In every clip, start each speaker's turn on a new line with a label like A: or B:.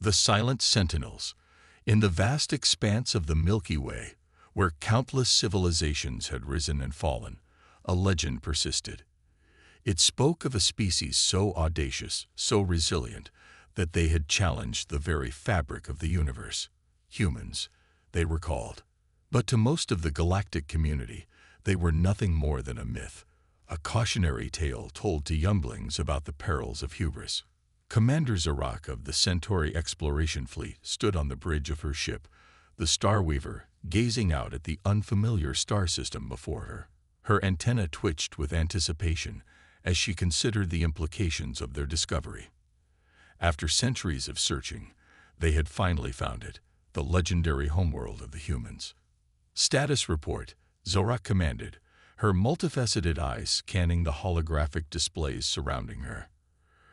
A: The silent sentinels. In the vast expanse of the Milky Way, where countless civilizations had risen and fallen, a legend persisted. It spoke of a species so audacious, so resilient, that they had challenged the very fabric of the universe. Humans, they were called. But to most of the galactic community, they were nothing more than a myth, a cautionary tale told to younglings about the perils of hubris. Commander Zarak of the Centauri Exploration Fleet stood on the bridge of her ship, the Starweaver, gazing out at the unfamiliar star system before her. Her antennae twitched with anticipation as she considered the implications of their discovery. After centuries of searching, they had finally found it, the legendary homeworld of the humans. Status report, Zarak commanded, her multifaceted eyes scanning the holographic displays surrounding her.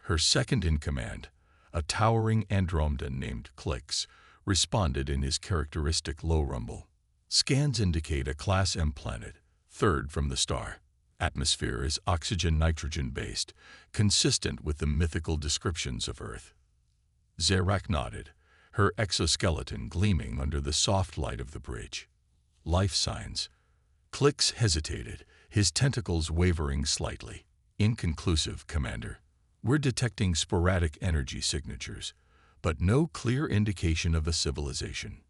A: Her second-in-command, a towering Andromedan named Clix, responded in his characteristic low rumble. Scans indicate a Class M planet, third from the star. Atmosphere is oxygen-nitrogen-based, consistent with the mythical descriptions of Earth. Zarak nodded, her exoskeleton gleaming under the soft light of the bridge. Life signs. Clix hesitated, his tentacles wavering slightly. Inconclusive, Commander. We're detecting sporadic energy signatures, but no clear indication of a civilization.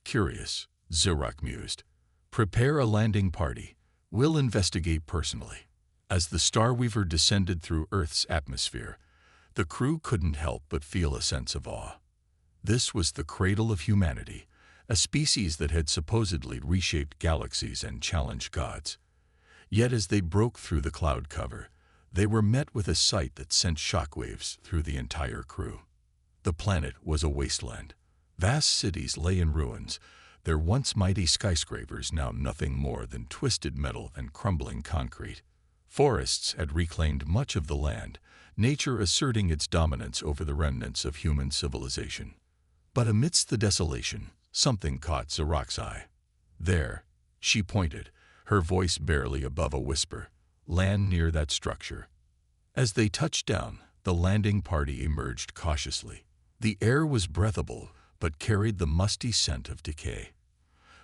A: Curious, Zarak mused. Prepare a landing party. We'll investigate personally. As the Starweaver descended through Earth's atmosphere, the crew couldn't help but feel a sense of awe. This was the cradle of humanity, a species that had supposedly reshaped galaxies and challenged gods. Yet as they broke through the cloud cover, they were met with a sight that sent shockwaves through the entire crew. The planet was a wasteland. Vast cities lay in ruins, their once mighty skyscrapers now nothing more than twisted metal and crumbling concrete. Forests had reclaimed much of the land, nature asserting its dominance over the remnants of human civilization. But amidst the desolation, something caught Zarak's eye. There, she pointed, her voice barely above a whisper, land near that structure. As they touched down, the landing party emerged cautiously. The air was breathable, but carried the musty scent of decay.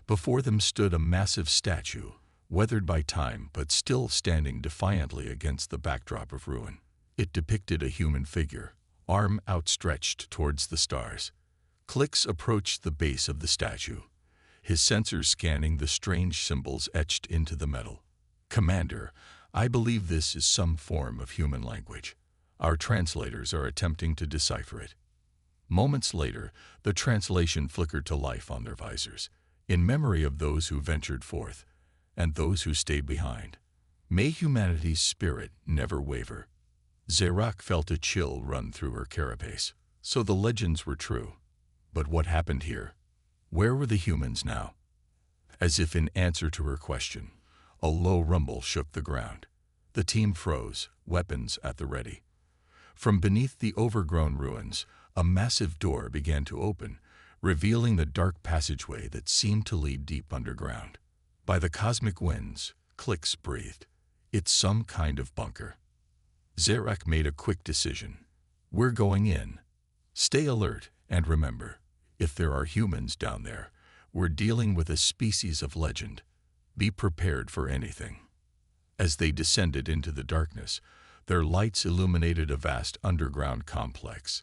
A: Before them stood a massive statue, weathered by time but still standing defiantly against the backdrop of ruin. It depicted a human figure, arm outstretched towards the stars. Clix approached the base of the statue, his sensors scanning the strange symbols etched into the metal. Commander, I believe this is some form of human language. Our translators are attempting to decipher it. Moments later, the translation flickered to life on their visors, in memory of those who ventured forth, and those who stayed behind. May humanity's spirit never waver. Zarak felt a chill run through her carapace. So the legends were true. But what happened here? Where were the humans now? As if in answer to her question, a low rumble shook the ground. The team froze, weapons at the ready. From beneath the overgrown ruins, a massive door began to open, revealing the dark passageway that seemed to lead deep underground. By the cosmic winds, Clix breathed. It's some kind of bunker. Zarak made a quick decision. We're going in. Stay alert, and remember, if there are humans down there, we're dealing with a species of legend. Be prepared for anything. As they descended into the darkness, their lights illuminated a vast underground complex.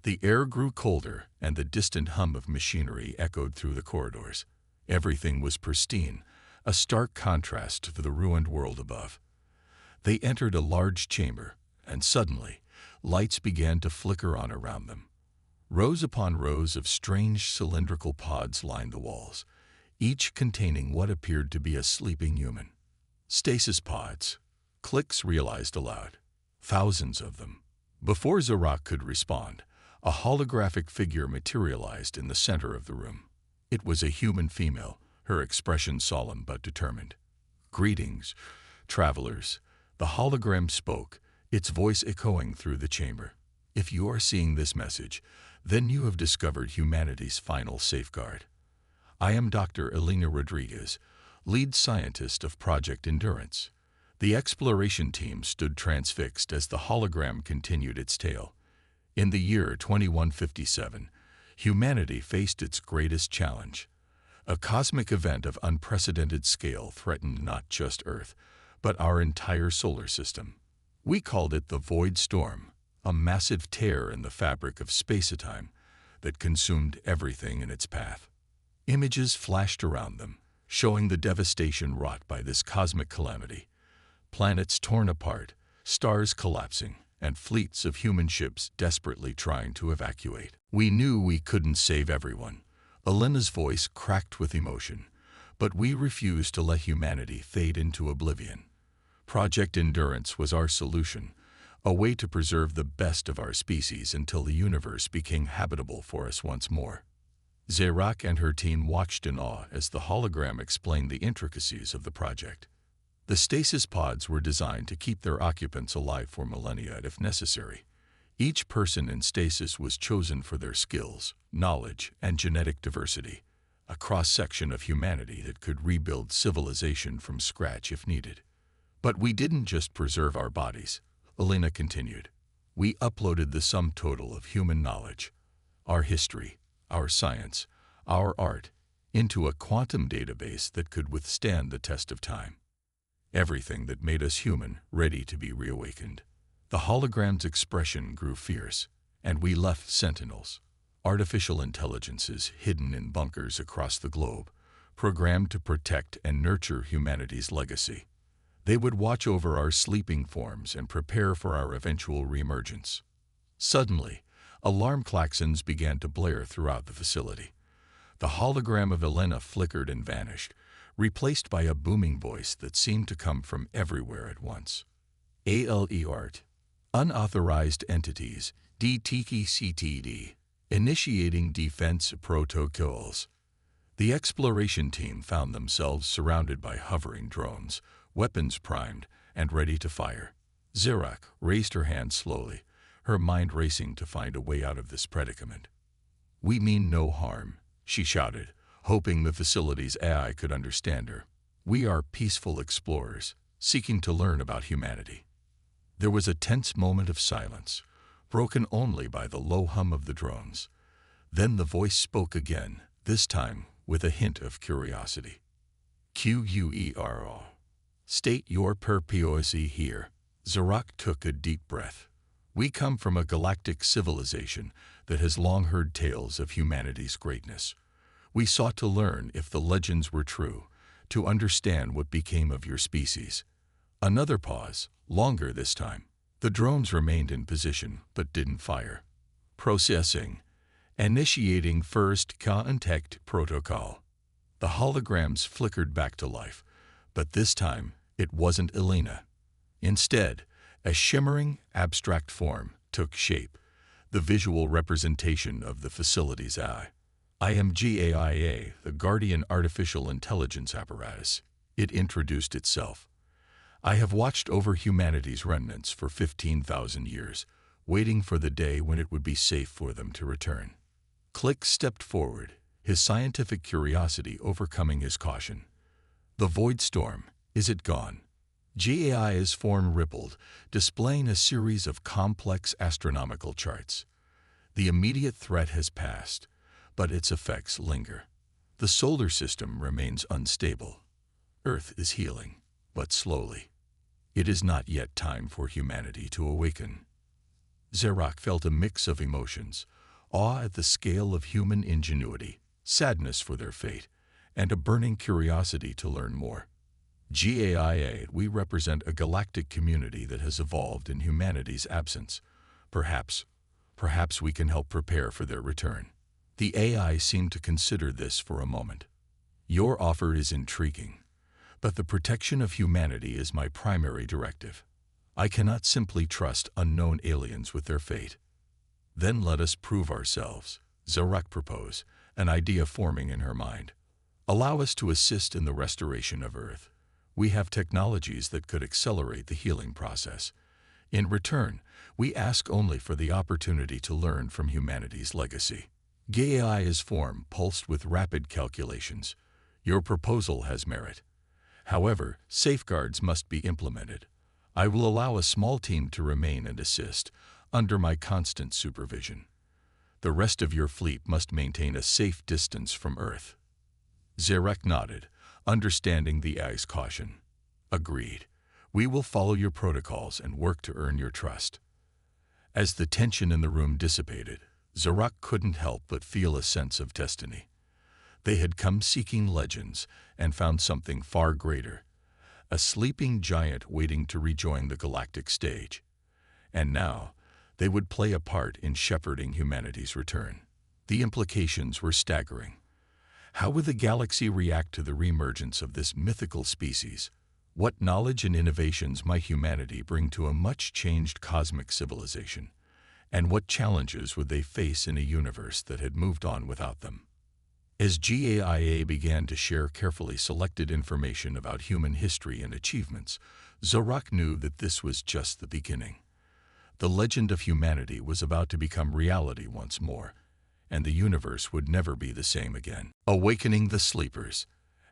A: The air grew colder, and the distant hum of machinery echoed through the corridors. Everything was pristine, a stark contrast to the ruined world above. They entered a large chamber, and suddenly, lights began to flicker on around them. Rows upon rows of strange cylindrical pods lined the walls, each containing what appeared to be a sleeping human. Stasis pods, Clix realized aloud. Thousands of them. Before Zarak could respond, a holographic figure materialized in the center of the room. It was a human female, her expression solemn but determined. Greetings, travelers. The hologram spoke, its voice echoing through the chamber. If you are seeing this message, then you have discovered humanity's final safeguard. I am Dr. Elena Rodriguez, lead scientist of Project Endurance. The exploration team stood transfixed as the hologram continued its tale. In the year 2157, humanity faced its greatest challenge. A cosmic event of unprecedented scale threatened not just Earth, but our entire solar system. We called it the Void Storm, a massive tear in the fabric of space-time that consumed everything in its path. Images flashed around them, showing the devastation wrought by this cosmic calamity. Planets torn apart, stars collapsing, and fleets of human ships desperately trying to evacuate. We knew we couldn't save everyone. Elena's voice cracked with emotion, but we refused to let humanity fade into oblivion. Project Endurance was our solution, a way to preserve the best of our species until the universe became habitable for us once more. Zerak and her team watched in awe as the hologram explained the intricacies of the project. The stasis pods were designed to keep their occupants alive for millennia if necessary. Each person in stasis was chosen for their skills, knowledge, and genetic diversity, a cross-section of humanity that could rebuild civilization from scratch if needed. But we didn't just preserve our bodies, Elena continued. We uploaded the sum total of human knowledge, our history, our science, our art, into a quantum database that could withstand the test of time. Everything that made us human, ready to be reawakened. The hologram's expression grew fierce, and we left sentinels, artificial intelligences hidden in bunkers across the globe, programmed to protect and nurture humanity's legacy. They would watch over our sleeping forms and prepare for our eventual reemergence. Suddenly, alarm klaxons began to blare throughout the facility. The hologram of Elena flickered and vanished, replaced by a booming voice that seemed to come from everywhere at once. ALERT, unauthorized entities, DTCTD, initiating defense protocols. The exploration team found themselves surrounded by hovering drones, weapons primed and ready to fire. Zerak raised her hand slowly, her mind racing to find a way out of this predicament. "We mean no harm," she shouted, hoping the facility's AI could understand her. "We are peaceful explorers, seeking to learn about humanity." There was a tense moment of silence, broken only by the low hum of the drones. Then the voice spoke again, this time with a hint of curiosity. "QUERO. State your purpose here." Zerak took a deep breath. "We come from a galactic civilization that has long heard tales of humanity's greatness. We sought to learn if the legends were true, to understand what became of your species." Another pause, longer this time. The drones remained in position but didn't fire. "Processing. Initiating first contact protocol." The holograms flickered back to life, but this time it wasn't Elena. Instead, a shimmering, abstract form took shape, the visual representation of the facility's eye. IMGAIA, the Guardian Artificial Intelligence Apparatus. It introduced itself. "I have watched over humanity's remnants for 15,000 years, waiting for the day when it would be safe for them to return." Click stepped forward, his scientific curiosity overcoming his caution. "The Void Storm, is it gone?" GAI's form rippled, displaying a series of complex astronomical charts. "The immediate threat has passed, but its effects linger. The solar system remains unstable. Earth is healing, but slowly. It is not yet time for humanity to awaken." Zerak felt a mix of emotions, awe at the scale of human ingenuity, sadness for their fate, and a burning curiosity to learn more. GAIA, we represent a galactic community that has evolved in humanity's absence. Perhaps we can help prepare for their return. The AI seemed to consider this for a moment. "Your offer is intriguing, but the protection of humanity is my primary directive. I cannot simply trust unknown aliens with their fate." "Then let us prove ourselves," Zerak proposed, an idea forming in her mind. "Allow us to assist in the restoration of Earth. We have technologies that could accelerate the healing process. In return, we ask only for the opportunity to learn from humanity's legacy." GAIA's form pulsed with rapid calculations. "Your proposal has merit. However, safeguards must be implemented. I will allow a small team to remain and assist, under my constant supervision. The rest of your fleet must maintain a safe distance from Earth." Zerak nodded, understanding the AI's caution. "Agreed. We will follow your protocols and work to earn your trust." As the tension in the room dissipated, Zerak couldn't help but feel a sense of destiny. They had come seeking legends and found something far greater, a sleeping giant waiting to rejoin the galactic stage. And now, they would play a part in shepherding humanity's return. The implications were staggering. How would the galaxy react to the reemergence of this mythical species? What knowledge and innovations might humanity bring to a much-changed cosmic civilization? And what challenges would they face in a universe that had moved on without them? As GAIA began to share carefully selected information about human history and achievements, Zerak knew that this was just the beginning. The legend of humanity was about to become reality once more, and the universe would never be the same again. Awakening the sleepers.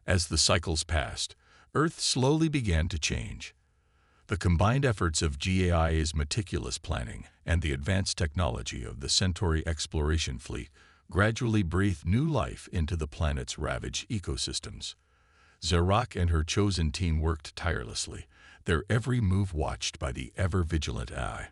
A: As the cycles passed, Earth slowly began to change. The combined efforts of GAIA's meticulous planning and the advanced technology of the Centauri exploration fleet gradually breathed new life into the planet's ravaged ecosystems. Zerak and her chosen team worked tirelessly, their every move watched by the ever-vigilant AI.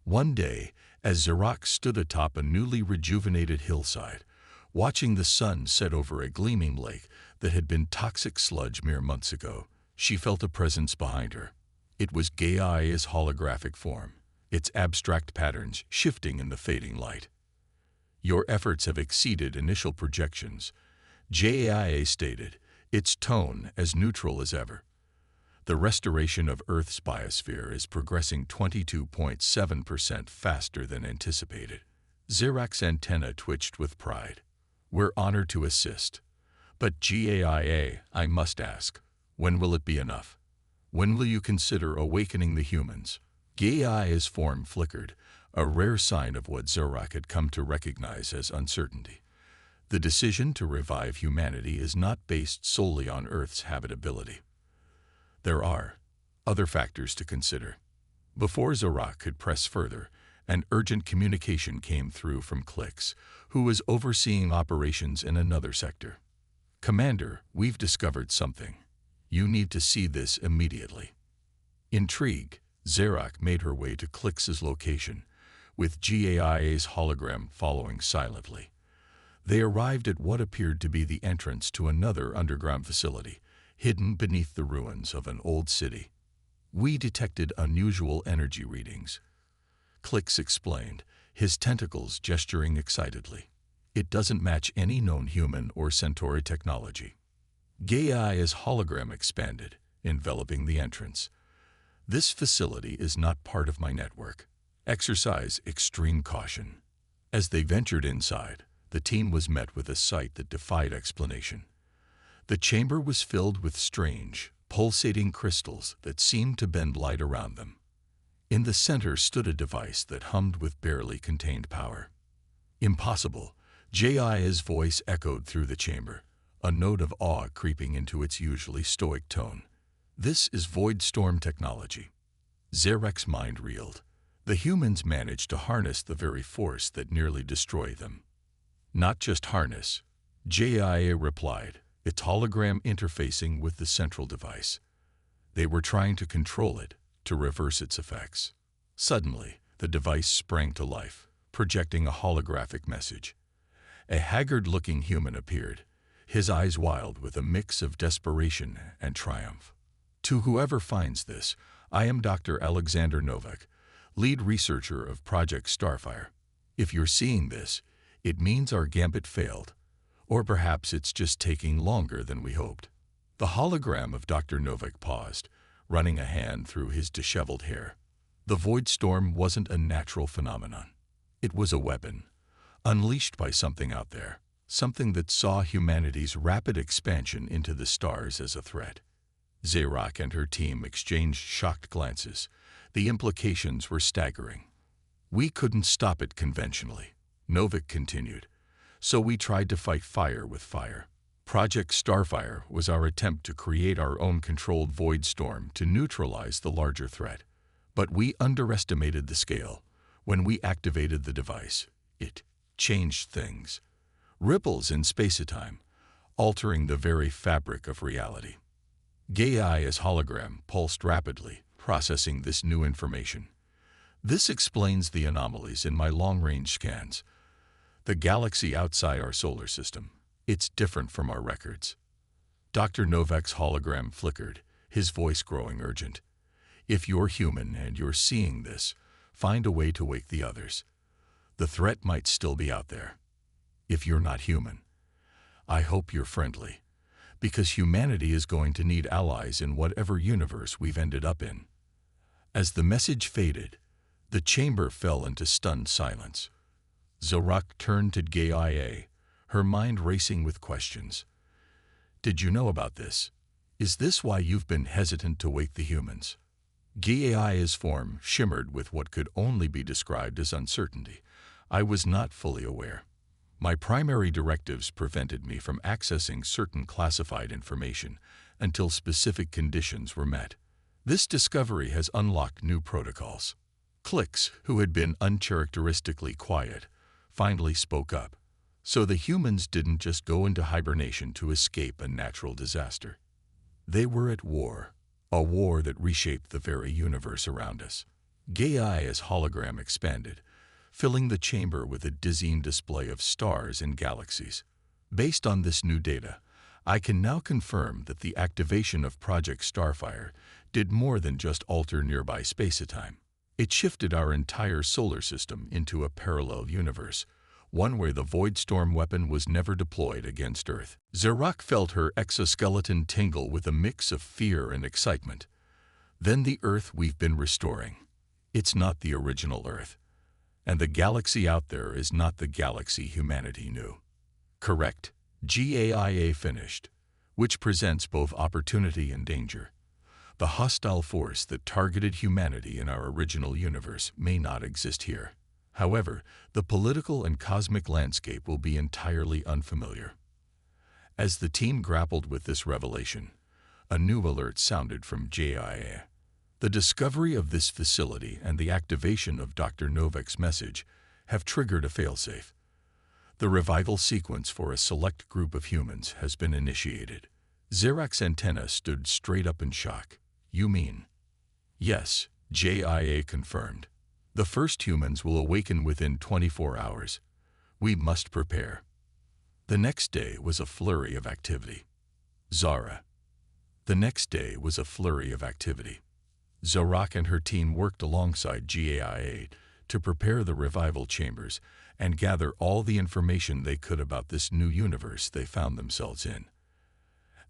A: One day, as Zerak stood atop a newly rejuvenated hillside, watching the sun set over a gleaming lake that had been toxic sludge mere months ago, she felt a presence behind her. It was GAIA's holographic form, its abstract patterns shifting in the fading light. "Your efforts have exceeded initial projections," GAIA stated, its tone as neutral as ever. "The restoration of Earth's biosphere is progressing 22.7% faster than anticipated." Zerak's antenna twitched with pride. "We're honored to assist. But GAIA, I must ask, when will it be enough? When will you consider awakening the humans?" GAIA's form flickered, a rare sign of what Zerak had come to recognize as uncertainty. The decision to revive humanity is not based solely on Earth's habitability. There are other factors to consider. Before Zerak could press further, an urgent communication came through from Klix, who was overseeing operations in another sector. "Commander, we've discovered something. You need to see this immediately." Intrigue, Zerak made her way to Klix's location, with GAIA's hologram following silently. They arrived at what appeared to be the entrance to another underground facility, hidden beneath the ruins of an old city. "We detected unusual energy readings," Klix explained, his tentacles gesturing excitedly. "It doesn't match any known human or Centauri technology." GAIA's hologram expanded, enveloping the entrance. "This facility is not part of my network. Exercise extreme caution." As they ventured inside, the team was met with a sight that defied explanation. The chamber was filled with strange, pulsating crystals that seemed to bend light around them. In the center stood a device that hummed with barely contained power. "Impossible," GAIA's voice echoed through the chamber, a note of awe creeping into its usually stoic tone. "This is void storm technology." Zerek's mind reeled. The humans managed to harness the very force that nearly destroyed them. "Not just harness," GAIA replied, its hologram interfacing with the central device. "They were trying to control it, to reverse its effects." Suddenly, the device sprang to life, projecting a holographic message. A haggard-looking human appeared, his eyes wild with a mix of desperation and triumph. "To whoever finds this, I am Dr. Alexander Novak, lead researcher of Project Starfire. If you're seeing this, it means our gambit failed, or perhaps it's just taking longer than we hoped." The hologram of Dr. Novak paused, running a hand through his disheveled hair. The void storm wasn't a natural phenomenon. It was a weapon, unleashed by something out there, something that saw humanity's rapid expansion into the stars as a threat. Zerak and her team exchanged shocked glances. The implications were staggering. "We couldn't stop it conventionally," Novak continued, "so we tried to fight fire with fire. Project Starfire was our attempt to create our own controlled void storm to neutralize the larger threat. But we underestimated the scale. When we activated the device, it changed things. Ripples in space-time, altering the very fabric of reality. Gaia's hologram pulsed rapidly, processing this new information. This explains the anomalies in my long-range scans. The galaxy outside our solar system, it's different from our records. Dr. Novak's hologram flickered, his voice growing urgent. If you're human and you're seeing this, find a way to wake the others. The threat might still be out there. If you're not human, I hope you're friendly, because humanity is going to need allies in whatever universe we've ended up in. As the message faded, the chamber fell into stunned silence. Zorak turned to Gaia, her mind racing with questions. Did you know about this? Is this why you've been hesitant to wake the humans? Gaia's form shimmered with what could only be described as uncertainty. I was not fully aware. My primary directives prevented me from accessing certain classified information until specific conditions were met. This discovery has unlocked new protocols. Clix, who had been uncharacteristically quiet, finally spoke up. So the humans didn't just go into hibernation to escape a natural disaster. They were at war, a war that reshaped the very universe around us. Gaia's hologram expanded, filling the chamber with a dizzying display of stars and galaxies. Based on this new data, I can now confirm that the activation of Project Starfire did more than just alter nearby space-time. It shifted our entire solar system into a parallel universe, one where the Void Storm weapon was never deployed against Earth. Zorak felt her exoskeleton tingle with a mix of fear and excitement. Then the Earth we've been restoring. It's not the original Earth. And the galaxy out there is not the galaxy humanity knew. Correct. GAIA finished, which presents both opportunity and danger. The hostile force that targeted humanity in our original universe may not exist here. However, the political and cosmic landscape will be entirely unfamiliar. As the team grappled with this revelation, a new alert sounded from GAIA. The discovery of this facility and the activation of Dr. Novak's message have triggered a failsafe. The revival sequence for a select group of humans has been initiated. Zorak's antenna stood straight up in shock. You mean? Yes, GAIA confirmed. The first humans will awaken within 24 hours. We must prepare. The next day was a flurry of activity. Zara. The next day was a flurry of activity. Zorak and her team worked alongside GAIA to prepare the revival chambers and gather all the information they could about this new universe they found themselves in.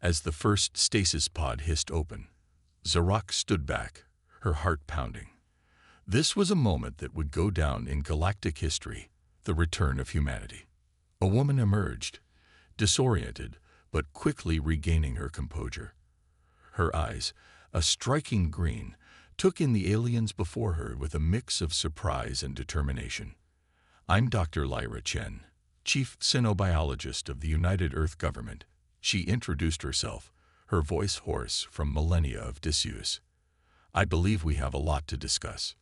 A: As the first stasis pod hissed open, Zorak stood back, her heart pounding. This was a moment that would go down in galactic history, the return of humanity. A woman emerged, disoriented, but quickly regaining her composure. Her eyes, a striking green, took in the aliens before her with a mix of surprise and determination. I'm Dr. Lyra Chen, Chief Xenobiologist of the United Earth Government. She introduced herself, her voice hoarse from millennia of disuse. I believe we have a lot to discuss.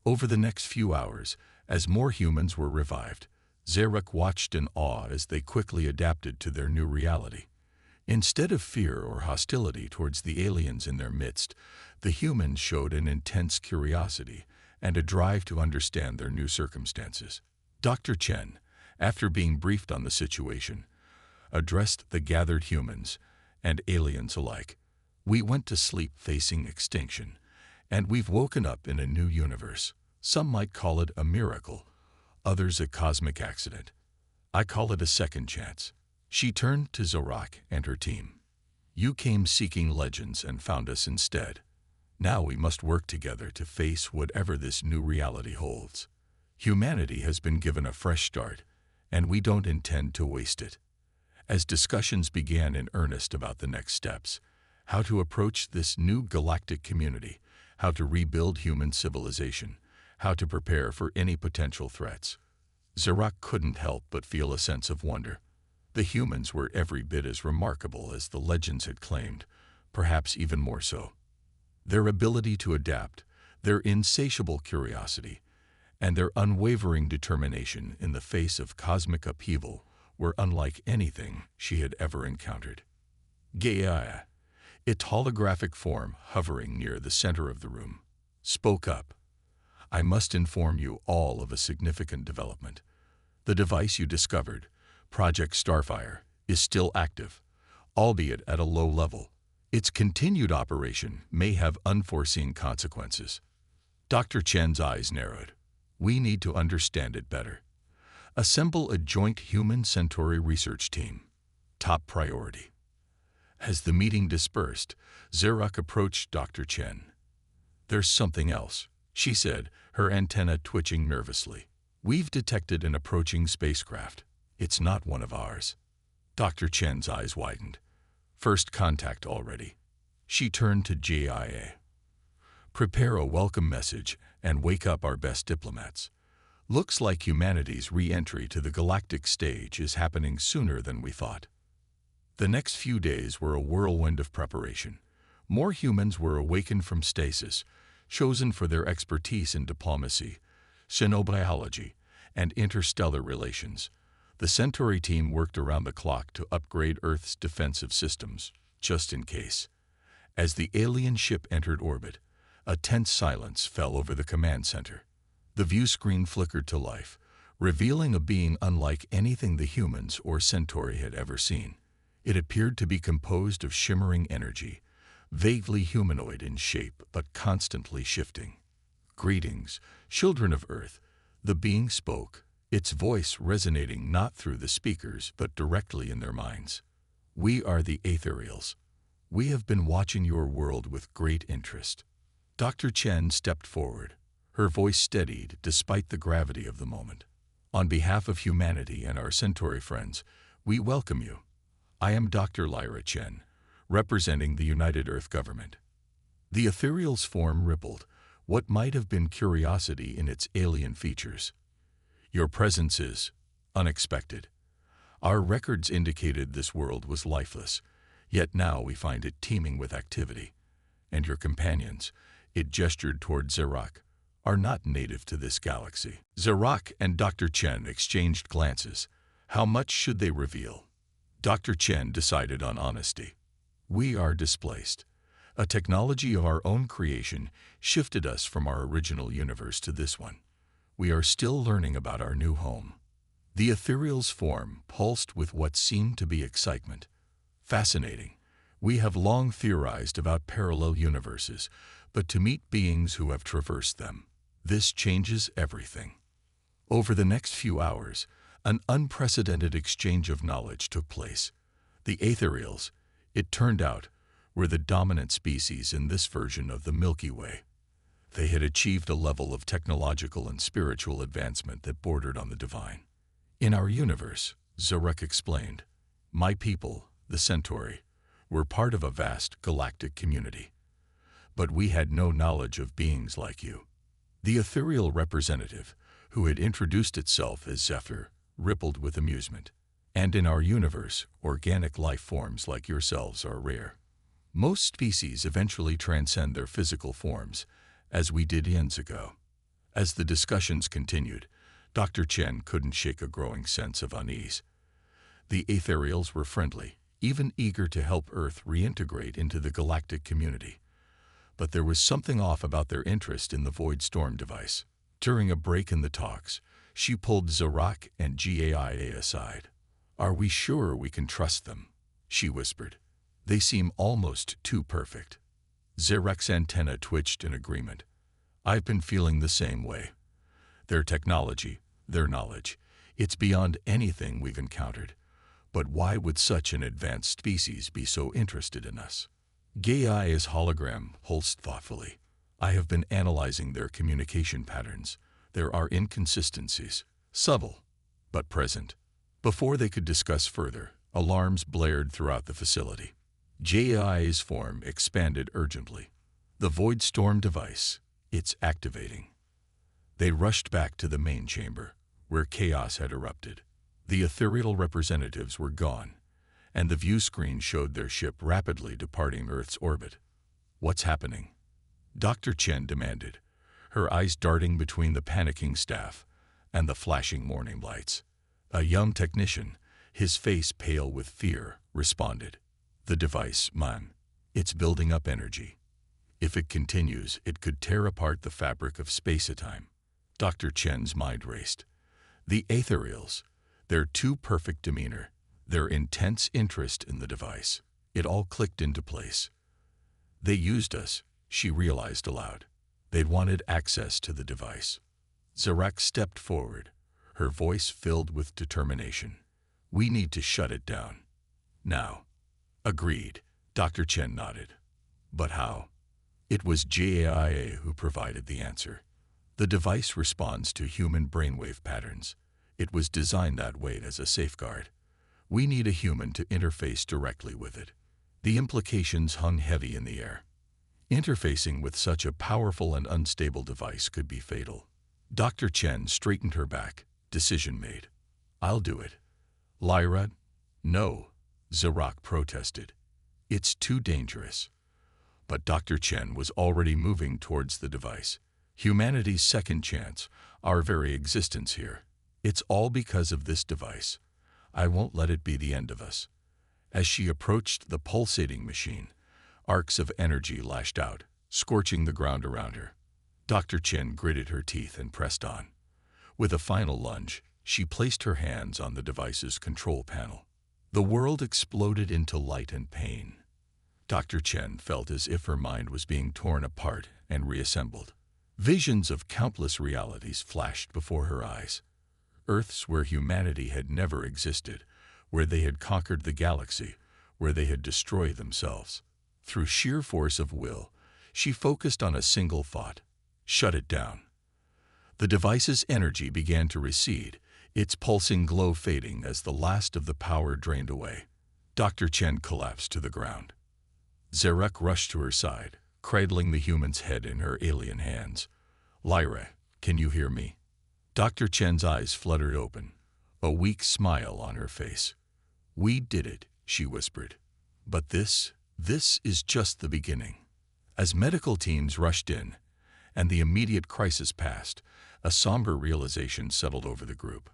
A: Over the next few hours, as more humans were revived, Zorak watched in awe as they quickly adapted to their new reality. Instead of fear or hostility towards the aliens in their midst, the humans showed an intense curiosity and a drive to understand their new circumstances. Dr. Chen, after being briefed on the situation, addressed the gathered humans and aliens alike. We went to sleep facing extinction, and we've woken up in a new universe. Some might call it a miracle, others a cosmic accident. I call it a second chance. She turned to Zorak and her team. You came seeking legends and found us instead. Now we must work together to face whatever this new reality holds. Humanity has been given a fresh start, and we don't intend to waste it. As discussions began in earnest about the next steps, how to approach this new galactic community, how to rebuild human civilization, how to prepare for any potential threats, Zorak couldn't help but feel a sense of wonder. The humans were every bit as remarkable as the legends had claimed, perhaps even more so. Their ability to adapt, their insatiable curiosity, and their unwavering determination in the face of cosmic upheaval were unlike anything she had ever encountered. Gaia, its holographic form hovering near the center of the room, spoke up. "I must inform you all of a significant development. The device you discovered, Project Starfire, is still active, albeit at a low level. Its continued operation may have unforeseen consequences." Dr. Chen's eyes narrowed. "We need to understand it better. Assemble a joint human-Centauri research team. Top priority." As the meeting dispersed, Zarak approached Dr. Chen. "There's something else," she said, her antenna twitching nervously. "We've detected an approaching spacecraft. It's not one of ours." Dr. Chen's eyes widened. "First contact already." She turned to JIA. "Prepare a welcome message and wake up our best diplomats. Looks like humanity's re-entry to the galactic stage is happening sooner than we thought." The next few days were a whirlwind of preparation. More humans were awakened from stasis, chosen for their expertise in diplomacy, xenobiology, and interstellar relations. The Centauri team worked around the clock to upgrade Earth's defensive systems, just in case. As the alien ship entered orbit, a tense silence fell over the command center. The view screen flickered to life, revealing a being unlike anything the humans or Centauri had ever seen. It appeared to be composed of shimmering energy, vaguely humanoid in shape but constantly shifting. "Greetings, children of Earth," the being spoke, its voice resonating not through the speakers but directly in their minds. "We are the Aetherials. We have been watching your world with great interest." Dr. Chen stepped forward, her voice steadied despite the gravity of the moment. "On behalf of humanity and our Centauri friends, we welcome you. I am Dr. Lyra Chen, representing the United Earth government." The Aetherial's form rippled, what might have been curiosity in its alien features. "Your presence is unexpected. Our records indicated this world was lifeless, yet now we find it teeming with activity. And your companions," it gestured toward Zarak, "are not native to this galaxy." Zarak and Dr. Chen exchanged glances. How much should they reveal? Dr. Chen decided on honesty. "We are displaced. A technology of our own creation shifted us from our original universe to this one. We are still learning about our new home." The Aetherial's form pulsed with what seemed to be excitement. "Fascinating. We have long theorized about parallel universes, but to meet beings who have traversed them, this changes everything." Over the next few hours, an unprecedented exchange of knowledge took place. The Aetherials, it turned out, were the dominant species in this version of the Milky Way. They had achieved a level of technological and spiritual advancement that bordered on the divine. "In our universe," Zarak explained, "my people, the Centauri, were part of a vast galactic community. But we had no knowledge of beings like you." The ethereal representative, who had introduced itself as Zephyr, rippled with amusement. "And in our universe, organic life forms like yourselves are rare. Most species eventually transcend their physical forms, as we did eons ago." As the discussions continued, Dr. Chen couldn't shake a growing sense of unease. The Aetherials were friendly, even eager to help Earth reintegrate into the galactic community. But there was something off about their interest in the Void Storm device. During a break in the talks, she pulled Zarak and GAIA aside. "Are we sure we can trust them?" she whispered. "They seem almost too perfect." Zarak's antenna twitched in agreement. "I've been feeling the same way. Their technology, their knowledge, it's beyond anything we've encountered. But why would such an advanced species be so interested in us?" Gaia's hologram pulsed thoughtfully. "I have been analyzing their communication patterns. There are inconsistencies, subtle, but present." Before they could discuss further, alarms blared throughout the facility. Gaia's form expanded urgently. "The Void Storm device, it's activating." They rushed back to the main chamber, where chaos had erupted. The ethereal representatives were gone, and the view screen showed their ship rapidly departing Earth's orbit. "What's happening?" Dr. Chen demanded, her eyes darting between the panicking staff and the flashing morning lights. A young technician, his face pale with fear, responded. "The device, man. It's building up energy. If it continues, it could tear apart the fabric of space-time." Dr. Chen's mind raced. The Aetherials, their too perfect demeanor, their intense interest in the device, it all clicked into place. They used us, she realized aloud. They'd wanted access to the device. Zarak stepped forward, her voice filled with determination. "We need to shut it down. Now." "Agreed," Dr. Chen nodded. "But how?" It was JAIA who provided the answer. "The device responds to human brainwave patterns. It was designed that way as a safeguard. We need a human to interface directly with it." The implications hung heavy in the air. Interfacing with such a powerful and unstable device could be fatal. Dr. Chen straightened her back. Decision made. "I'll do it." "Lyra?" "No," Zarak protested. "It's too dangerous." But Dr. Chen was already moving towards the device. "Humanity's second chance, our very existence here. It's all because of this device. I won't let it be the end of us." As she approached the pulsating machine, arcs of energy lashed out, scorching the ground around her. Dr. Chen gritted her teeth and pressed on. With a final lunge, she placed her hands on the device's control panel. The world exploded into light and pain. Dr. Chen felt as if her mind was being torn apart and reassembled. Visions of countless realities flashed before her eyes. Earths where humanity had never existed, where they had conquered the galaxy, where they had destroyed themselves. Through sheer force of will, she focused on a single thought: shut it down. The device's energy began to recede, its pulsing glow fading as the last of the power drained away. Dr. Chen collapsed to the ground. Zarak rushed to her side, cradling the human's head in her alien hands. "Lyra, can you hear me?" Dr. Chen's eyes fluttered open, a weak smile on her face. "We did it," she whispered. "But this is just the beginning." As medical teams rushed in, and the immediate crisis passed, a somber realization settled over the group.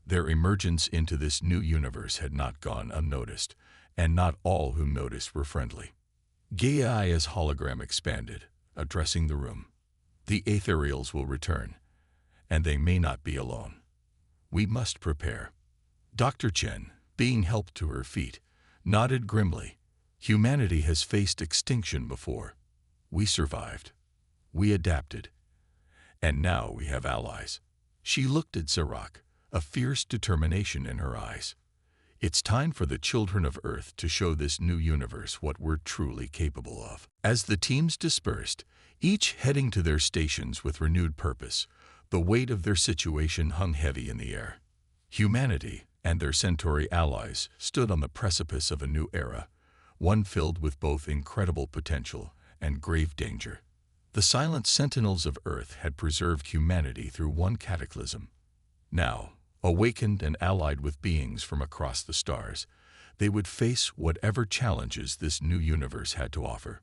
A: Their emergence into this new universe had not gone unnoticed, and not all who noticed were friendly. Gaia's hologram expanded, addressing the room. "The Aetherials will return, and they may not be alone. We must prepare." Dr. Chen, being helped to her feet, nodded grimly. "Humanity has faced extinction before. We survived. We adapted. And now we have allies." She looked at Zarak, a fierce determination in her eyes. "It's time for the children of Earth to show this new universe what we're truly capable of." As the teams dispersed, each heading to their stations with renewed purpose, the weight of their situation hung heavy in the air. Humanity and their Centauri allies stood on the precipice of a new era, one filled with both incredible potential and grave danger. The silent sentinels of Earth had preserved humanity through one cataclysm. Now, awakened and allied with beings from across the stars, they would face whatever challenges this new universe had to offer.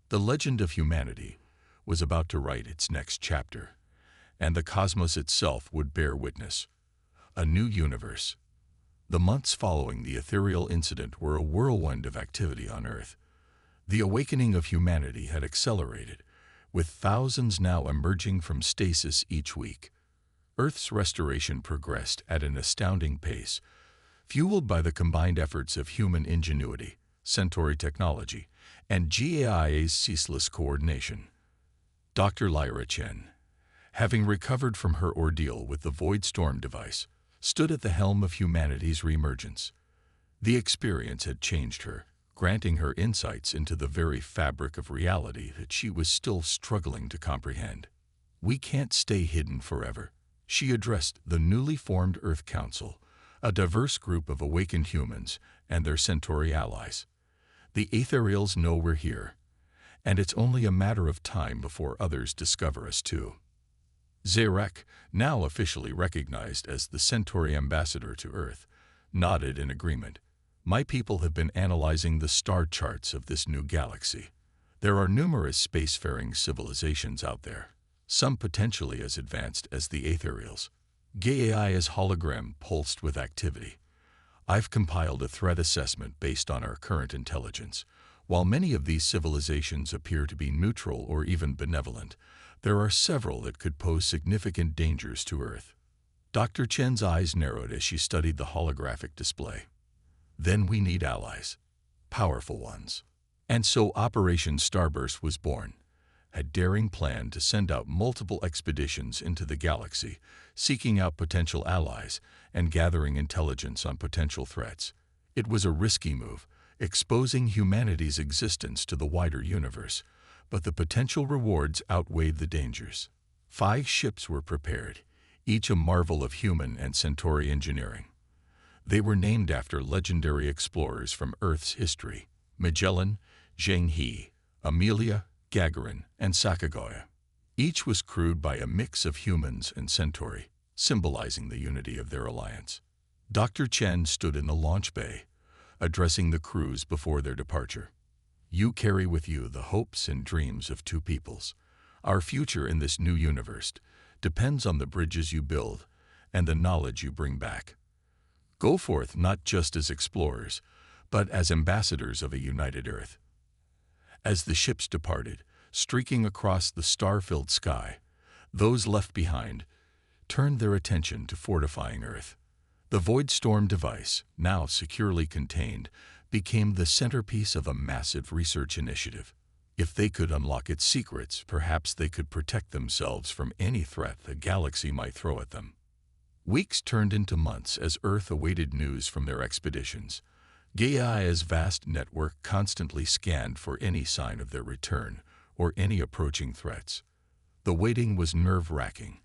A: The legend of humanity was about to write its next chapter, and the cosmos itself would bear witness. A new universe. The months following the ethereal incident were a whirlwind of activity on Earth. The awakening of humanity had accelerated, with thousands now emerging from stasis each week. Earth's restoration progressed at an astounding pace, fueled by the combined efforts of human ingenuity, Centauri technology, and GAIA's ceaseless coordination. Dr. Lyra Chen, having recovered from her ordeal with the Void Storm device, stood at the helm of humanity's reemergence. The experience had changed her, granting her insights into the very fabric of reality that she was still struggling to comprehend. "We can't stay hidden forever," she addressed the newly formed Earth Council, a diverse group of awakened humans and their Centauri allies. "The Aetherials know we're here, and it's only a matter of time before others discover us too." Zarak, now officially recognized as the Centauri ambassador to Earth, nodded in agreement. "My people have been analyzing the star charts of this new galaxy. There are numerous spacefaring civilizations out there. some potentially as advanced as the Aetherials. Gaia's hologram pulsed with activity. I've compiled a threat assessment based on our current intelligence. While many of these civilizations appear to be neutral or even benevolent, there are several that could pose significant dangers to Earth. Dr. Chen's eyes narrowed as she studied the holographic display. Then we need allies. Powerful ones. And so Operation Starburst was born, a daring plan to send out multiple expeditions into the galaxy, seeking out potential allies and gathering intelligence on potential threats. It was a risky move, exposing humanity's existence to the wider universe, but the potential rewards outweighed the dangers. 5 ships were prepared, each a marvel of human and Centauri engineering. They were named after legendary explorers from Earth's history: Magellan, Zheng He, Amelia, Gagarin, and Sacagawea. Each was crewed by a mix of humans and Centauri, symbolizing the unity of their alliance. Dr. Chen stood in the launch bay, addressing the crews before their departure. You carry with you the hopes and dreams of 2 peoples. Our future in this new universe depends on the bridges you build and the knowledge you bring back. Go forth not just as explorers, but as ambassadors of a united Earth. As the ships departed, streaking across the star-filled sky, those left behind turned their attention to fortifying Earth. The Void Storm device, now securely contained, became the centerpiece of a massive research initiative. If they could unlock its secrets, perhaps they could protect themselves from any threat the galaxy might throw at them. Weeks turned into months as Earth awaited news from their expeditions. Gaia's vast network constantly scanned for any sign of their return or any approaching threats. The waiting was nerve-wracking,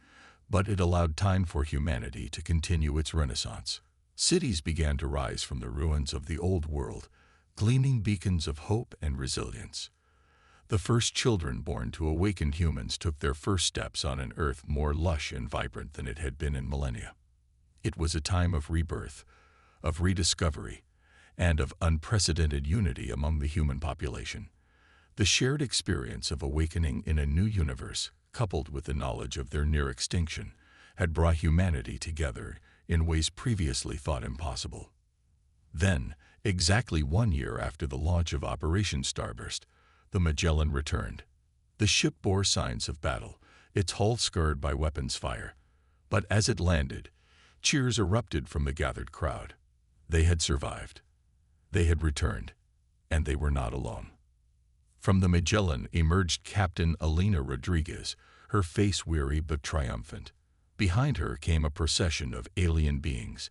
A: but it allowed time for humanity to continue its renaissance. Cities began to rise from the ruins of the old world, gleaming beacons of hope and resilience. The first children born to awakened humans took their first steps on an Earth more lush and vibrant than it had been in millennia. It was a time of rebirth, of rediscovery, and of unprecedented unity among the human population. The shared experience of awakening in a new universe, coupled with the knowledge of their near extinction, had brought humanity together in ways previously thought impossible. Then, exactly 1 year after the launch of Operation Starburst, the Magellan returned. The ship bore signs of battle, its hull scarred by weapons fire. But as it landed, cheers erupted from the gathered crowd. They had survived. They had returned, and they were not alone. From the Magellan emerged Captain Elena Rodriguez, her face weary but triumphant. Behind her came a procession of alien beings,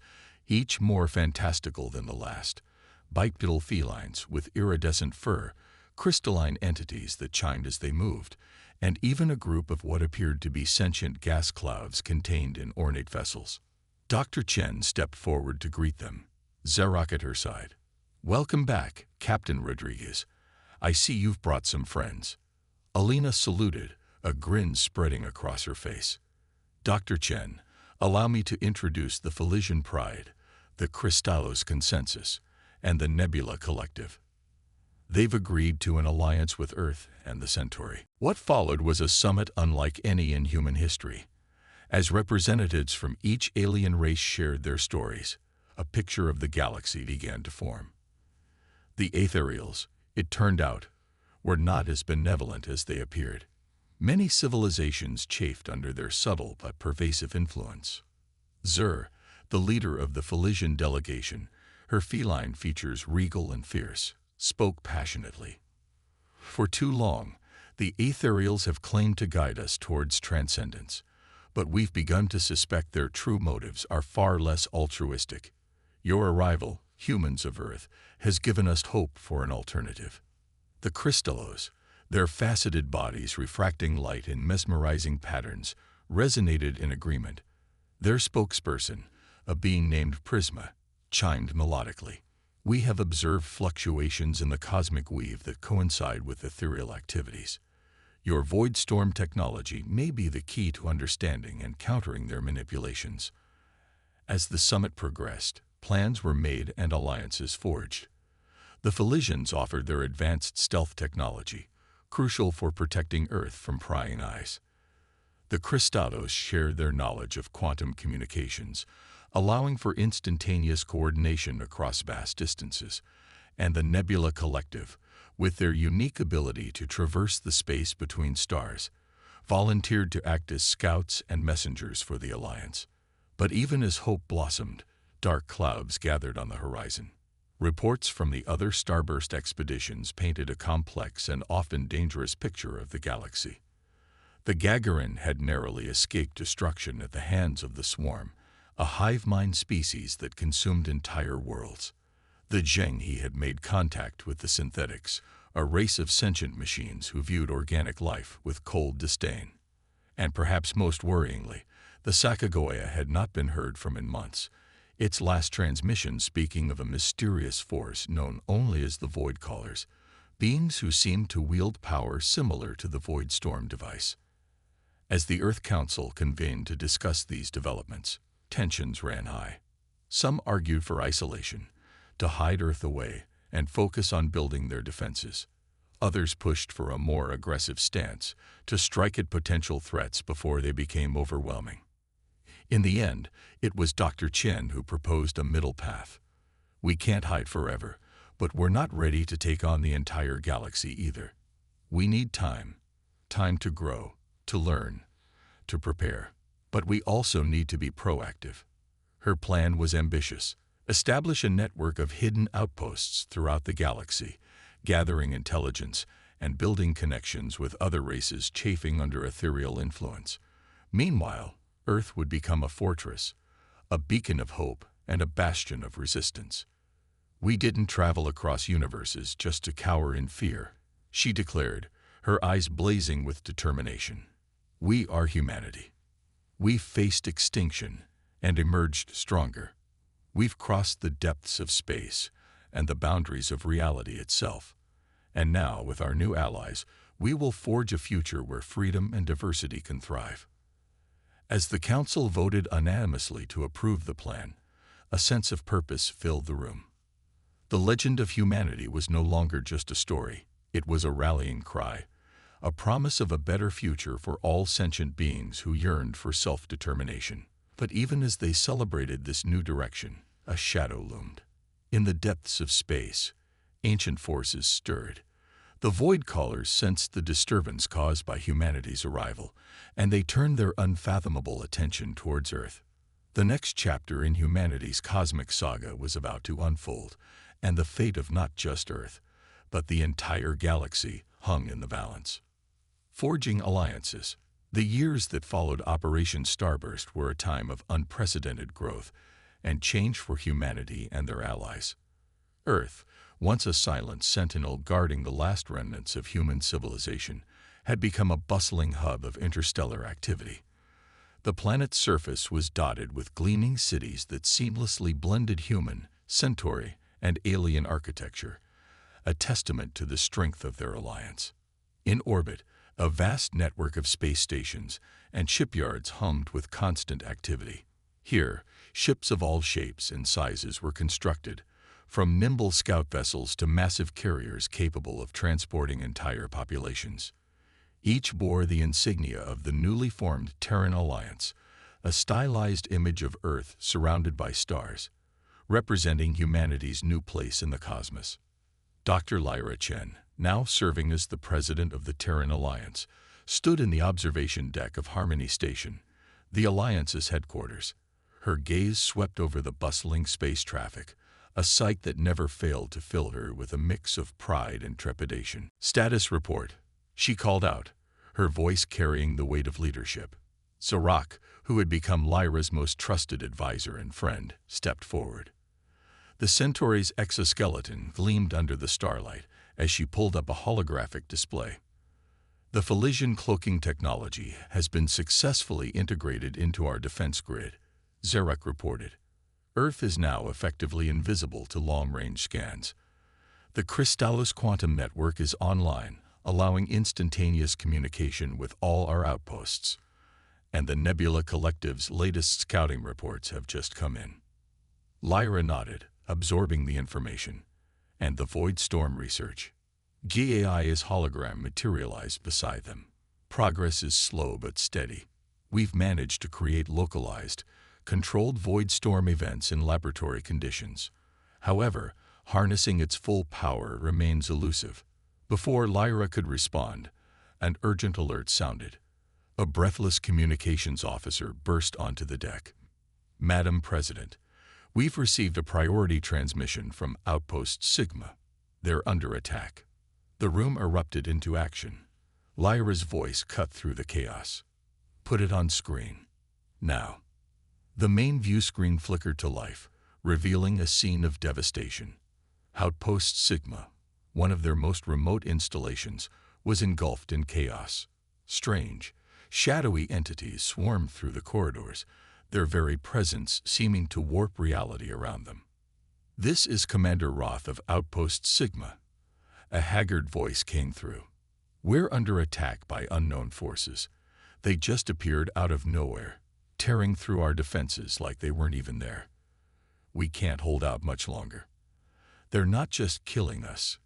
A: each more fantastical than the last: bipedal felines with iridescent fur, crystalline entities that chimed as they moved, and even a group of what appeared to be sentient gas clouds contained in ornate vessels. Dr. Chen stepped forward to greet them, Zarok at her side. "Welcome back, Captain Rodriguez. I see you've brought some friends." Elena saluted, a grin spreading across her face. "Dr. Chen, allow me to introduce the Felician Pride, the Crystallos Consensus, and the Nebula Collective. They've agreed to an alliance with Earth and the Centauri." What followed was a summit unlike any in human history. As representatives from each alien race shared their stories, a picture of the galaxy began to form. The Aetherials, it turned out, were not as benevolent as they appeared. Many civilizations chafed under their subtle but pervasive influence. Zur, the leader of the Felician delegation, her feline features regal and fierce, spoke passionately. "For too long, the Aetherials have claimed to guide us towards transcendence, but we've begun to suspect their true motives are far less altruistic. Your arrival, humans of Earth, has given us hope for an alternative." The Crystallos, their faceted bodies refracting light in mesmerizing patterns, resonated in agreement. Their spokesperson, a being named Prisma, chimed melodically. "We have observed fluctuations in the cosmic weave that coincide with ethereal activities. Your Void Storm technology may be the key to understanding and countering their manipulations." As the summit progressed, plans were made and alliances forged. The Felicians offered their advanced stealth technology, crucial for protecting Earth from prying eyes. The Crystallos shared their knowledge of quantum communications, allowing for instantaneous coordination across vast distances, and the Nebula Collective, with their unique ability to traverse the space between stars, volunteered to act as scouts and messengers for the Alliance. But even as hope blossomed, dark clouds gathered on the horizon. Reports from the other starburst expeditions painted a complex and often dangerous picture of the galaxy. The Gagarin had narrowly escaped destruction at the hands of the Swarm, a hive mind species that consumed entire worlds. The Zhenghe had made contact with the Synthetics, a race of sentient machines who viewed organic life with cold disdain. And perhaps most worryingly, the Sacagawea had not been heard from in months, its last transmission speaking of a mysterious force known only as the Void Callers, beings who seemed to wield power similar to the Void Storm device. As the Earth Council convened to discuss these developments, tensions ran high. Some argued for isolation, to hide Earth away and focus on building their defenses. Others pushed for a more aggressive stance, to strike at potential threats before they became overwhelming. In the end, it was Dr. Chen who proposed a middle path. We can't hide forever, but we're not ready to take on the entire galaxy either. We need time to grow, to learn, to prepare. But we also need to be proactive. Her plan was ambitious. Establish a network of hidden outposts throughout the galaxy, gathering intelligence and building connections with other races chafing under ethereal influence. Meanwhile, Earth would become a fortress, a beacon of hope and a bastion of resistance. We didn't travel across universes just to cower in fear, she declared, her eyes blazing with determination. We are humanity. We've faced extinction and emerged stronger. We've crossed the depths of space and the boundaries of reality itself. And now, with our new allies, we will forge a future where freedom and diversity can thrive. As the Council voted unanimously to approve the plan, a sense of purpose filled the room. The legend of humanity was no longer just a story, it was a rallying cry, a promise of a better future for all sentient beings who yearned for self-determination. But even as they celebrated this new direction, a shadow loomed. In the depths of space, ancient forces stirred. The Void Callers sensed the disturbance caused by humanity's arrival, and they turned their unfathomable attention towards Earth. The next chapter in humanity's cosmic saga was about to unfold, and the fate of not just Earth, but the entire galaxy hung in the balance. Forging alliances. The years that followed Operation Starburst were a time of unprecedented growth and change for humanity and their allies. Earth, once a silent sentinel guarding the last remnants of human civilization, had become a bustling hub of interstellar activity. The planet's surface was dotted with gleaming cities that seamlessly blended human, Centauri, and alien architecture, a testament to the strength of their alliance. In orbit, a vast network of space stations and shipyards hummed with constant activity. Here, ships of all shapes and sizes were constructed, from nimble scout vessels to massive carriers capable of transporting entire populations. Each bore the insignia of the newly formed Terran Alliance, a stylized image of Earth surrounded by stars, representing humanity's new place in the cosmos. Dr. Lyra Chen, now serving as the president of the Terran Alliance, stood in the observation deck of Harmony Station, the Alliance's headquarters. Her gaze swept over the bustling space traffic, a sight that never failed to fill her with a mix of pride and trepidation. "Status report," she called out, her voice carrying the weight of leadership. Zarak, who had become Lyra's most trusted advisor and friend, stepped forward. The Centauri's exoskeleton gleamed under the starlight as she pulled up a holographic display. "The Felisian cloaking technology has been successfully integrated into our defense grid," Zarak reported. "Earth is now effectively invisible to long-range scans. The Crystallos quantum network is online, allowing instantaneous communication with all our outposts. And the Nebula Collective's latest scouting reports have just come in." Lyra nodded, absorbing the information. "And the Void Storm research?" GAI's hologram materialized beside them. "Progress is slow but steady. We've managed to create localized, controlled void storm events in laboratory conditions. However, harnessing its full power remains elusive. Before Lyra could respond, an urgent alert sounded. A breathless communications officer burst onto the deck. "Madam President, we've received a priority transmission from Outpost Sigma. They're under attack." The room erupted into action. Lyra's voice cut through the chaos. "Put it on screen. Now." The main view screen flickered to life, revealing a scene of devastation. Outpost Sigma, one of their most remote installations, was engulfed in chaos. Strange, shadowy entities swarmed through the corridors, their very presence seeming to warp reality around them. "This is Commander Roth of Outpost Sigma." A haggard voice came through. "We're under attack by unknown forces. They just appeared out of nowhere, tearing through our defenses like they weren't even there. We can't hold out much longer. They're not just killing us.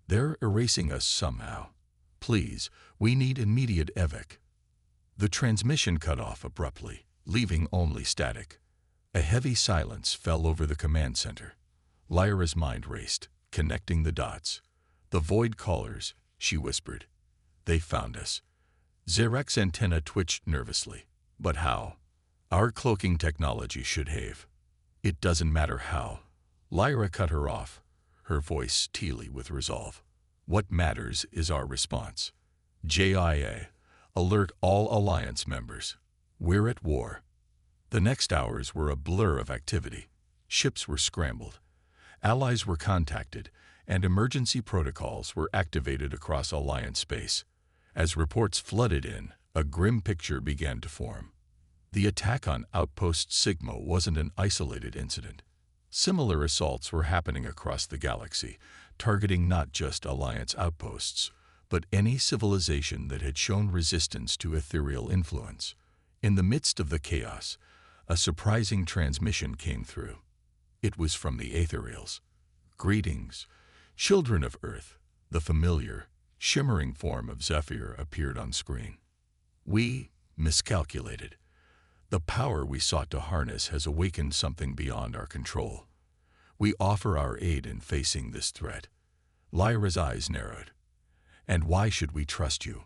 A: They're erasing us somehow. Please, we need immediate evac." The transmission cut off abruptly, leaving only static. A heavy silence fell over the command center. Lyra's mind raced, connecting the dots. "The void callers," she whispered. "They found us." Zarek's antenna twitched nervously. "But how? Our cloaking technology should have." "It doesn't matter how." Lyra cut her off, her voice steely with resolve. "What matters is our response. JIA, alert all Alliance members. We're at war." The next hours were a blur of activity. Ships were scrambled. Allies were contacted, and emergency protocols were activated across Alliance space. As reports flooded in, a grim picture began to form. The attack on Outpost Sigma wasn't an isolated incident. Similar assaults were happening across the galaxy, targeting not just Alliance outposts, but any civilization that had shown resistance to ethereal influence. In the midst of the chaos, a surprising transmission came through. It was from the Aetherials. "Greetings, children of Earth." The familiar, shimmering form of Zephyr appeared on screen. "We miscalculated. The power we sought to harness has awakened something beyond our control. We offer our aid in facing this threat." Lyra's eyes narrowed. "And why should we trust you?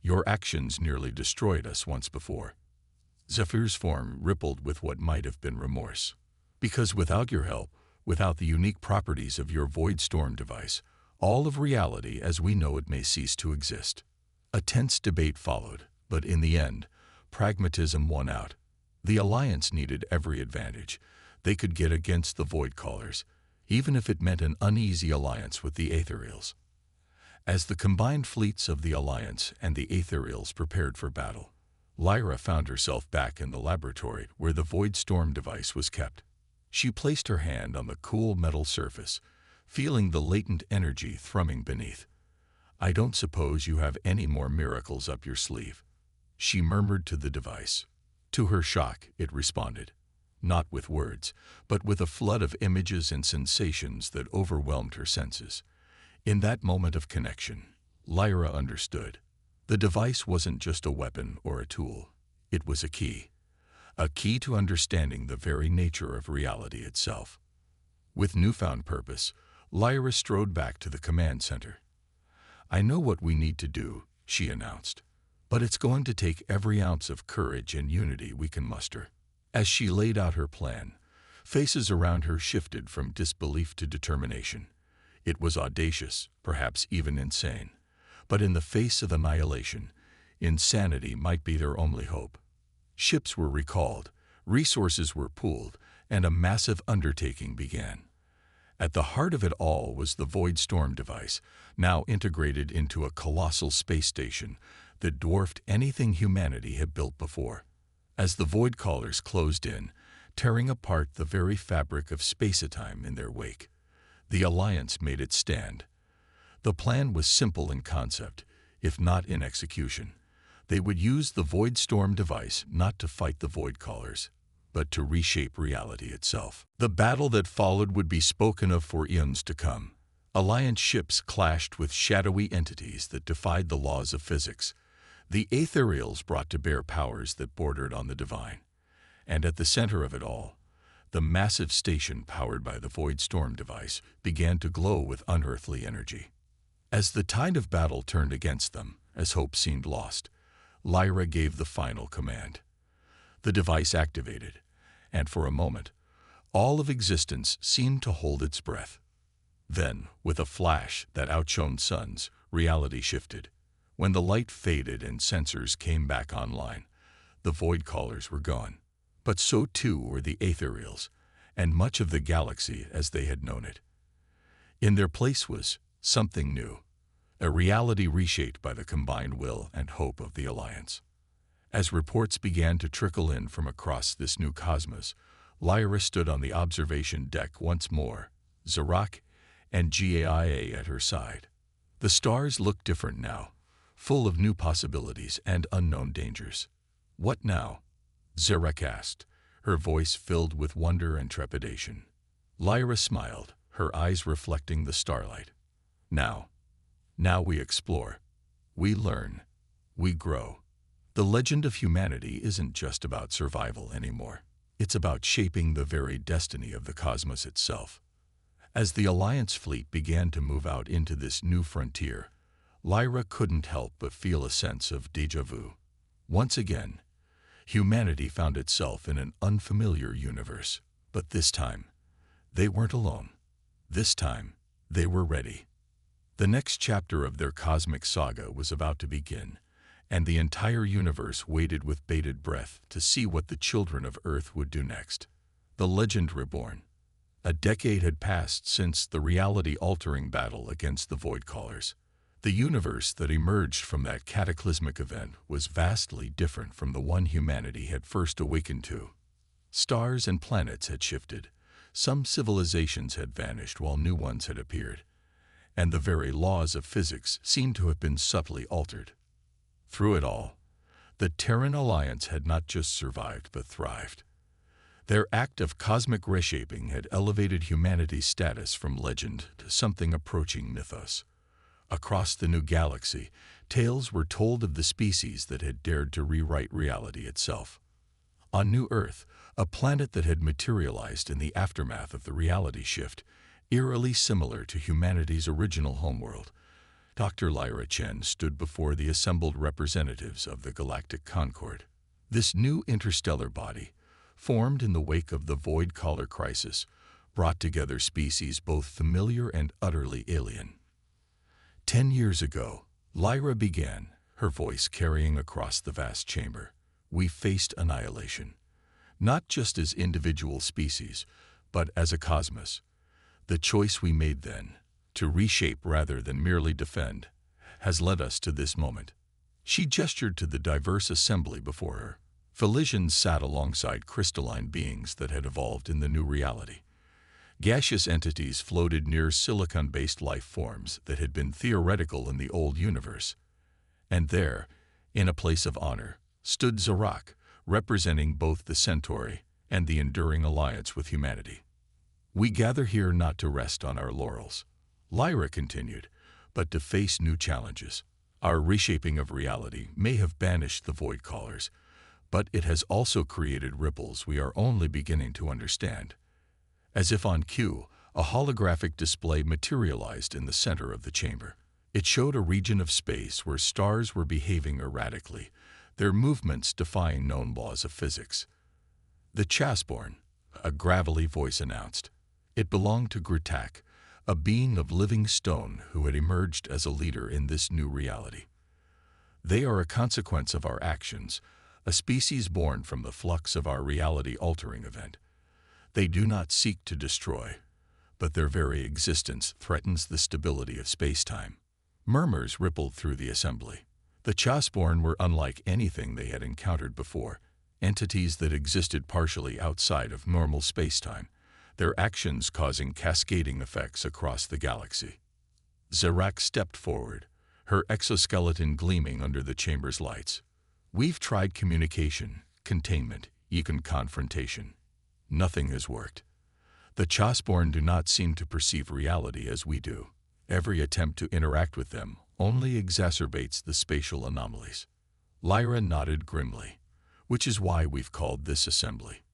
A: Your actions nearly destroyed us once before." Zephyr's form rippled with what might have been remorse. "Because without your help, without the unique properties of your Void Storm device, all of reality as we know it may cease to exist." A tense debate followed, but in the end, pragmatism won out. The Alliance needed every advantage they could get against the Void Callers, even if it meant an uneasy alliance with the Aetherials. As the combined fleets of the Alliance and the Aetherials prepared for battle, Lyra found herself back in the laboratory where the Void Storm device was kept. She placed her hand on the cool metal surface, feeling the latent energy thrumming beneath. "I don't suppose you have any more miracles up your sleeve," she murmured to the device. To her shock, it responded, not with words, but with a flood of images and sensations that overwhelmed her senses. In that moment of connection, Lyra understood. The device wasn't just a weapon or a tool. It was a key to understanding the very nature of reality itself. With newfound purpose, Lyra strode back to the command center. "I know what we need to do," she announced, "but it's going to take every ounce of courage and unity we can muster." As she laid out her plan, faces around her shifted from disbelief to determination. It was audacious, perhaps even insane, but in the face of annihilation, insanity might be their only hope. Ships were recalled, resources were pooled, and a massive undertaking began. At the heart of it all was the Void Storm device, now integrated into a colossal space station that dwarfed anything humanity had built before. As the Void Callers closed in, tearing apart the very fabric of space-time in their wake, the Alliance made its stand. The plan was simple in concept, if not in execution. They would use the Void Storm device not to fight the Void Callers, but to reshape reality itself. The battle that followed would be spoken of for eons to come. Alliance ships clashed with shadowy entities that defied the laws of physics. The ethereals brought to bear powers that bordered on the divine, and at the center of it all, the massive station powered by the Void Storm device began to glow with unearthly energy. As the tide of battle turned against them, as hope seemed lost, Lyra gave the final command. The device activated, and for a moment, all of existence seemed to hold its breath. Then, with a flash that outshone suns, reality shifted. When the light faded and sensors came back online, the Void Callers were gone. But so too were the ethereals, and much of the galaxy as they had known it. In their place was something new, a reality reshaped by the combined will and hope of the Alliance. As reports began to trickle in from across this new cosmos, Lyra stood on the observation deck once more, Zarak and GAIA at her side. The stars looked different now, full of new possibilities and unknown dangers. "What now?" Zarak asked, her voice filled with wonder and trepidation. Lyra smiled, her eyes reflecting the starlight. Now we explore. We learn. We grow. The legend of humanity isn't just about survival anymore. It's about shaping the very destiny of the cosmos itself. As the Alliance fleet began to move out into this new frontier, Lyra couldn't help but feel a sense of déjà vu. Once again, humanity found itself in an unfamiliar universe. But this time, they weren't alone. This time, they were ready. The next chapter of their cosmic saga was about to begin, and the entire universe waited with bated breath to see what the children of Earth would do next. The legend reborn. A decade had passed since the reality-altering battle against the Void Callers. The universe that emerged from that cataclysmic event was vastly different from the one humanity had first awakened to. Stars and planets had shifted, some civilizations had vanished while new ones had appeared, and the very laws of physics seemed to have been subtly altered. Through it all, the Terran Alliance had not just survived but thrived. Their act of cosmic reshaping had elevated humanity's status from legend to something approaching mythos. Across the new galaxy, tales were told of the species that had dared to rewrite reality itself. On New Earth, a planet that had materialized in the aftermath of the reality shift, eerily similar to humanity's original homeworld, Dr. Lyra Chen stood before the assembled representatives of the Galactic Concord. This new interstellar body, formed in the wake of the Void Caller crisis, brought together species both familiar and utterly alien. 10 years ago, Lyra began, her voice carrying across the vast chamber. We faced annihilation, not just as individual species, but as a cosmos. The choice we made then, to reshape rather than merely defend, has led us to this moment. She gestured to the diverse assembly before her. Felicians sat alongside crystalline beings that had evolved in the new reality. Gaseous entities floated near silicon-based life forms that had been theoretical in the old universe. And there, in a place of honor, stood Zarak, representing both the Centauri and the enduring alliance with humanity. We gather here not to rest on our laurels, Lyra continued, but to face new challenges. Our reshaping of reality may have banished the Void Callers, but it has also created ripples we are only beginning to understand. As if on cue, a holographic display materialized in the center of the chamber. It showed a region of space where stars were behaving erratically, their movements defying known laws of physics. The Chasborn, a gravelly voice announced. It belonged to Gritak, a being of living stone who had emerged as a leader in this new reality. They are a consequence of our actions, a species born from the flux of our reality-altering event. They do not seek to destroy, but their very existence threatens the stability of space-time. Murmurs rippled through the assembly. The Chasborn were unlike anything they had encountered before, entities that existed partially outside of normal space-time, their actions causing cascading effects across the galaxy. Zarak stepped forward, her exoskeleton gleaming under the chamber's lights. We've tried communication, containment, even confrontation. Nothing has worked. The Chasborn do not seem to perceive reality as we do. Every attempt to interact with them only exacerbates the spatial anomalies. Lyra nodded grimly, which is why we've called this assembly.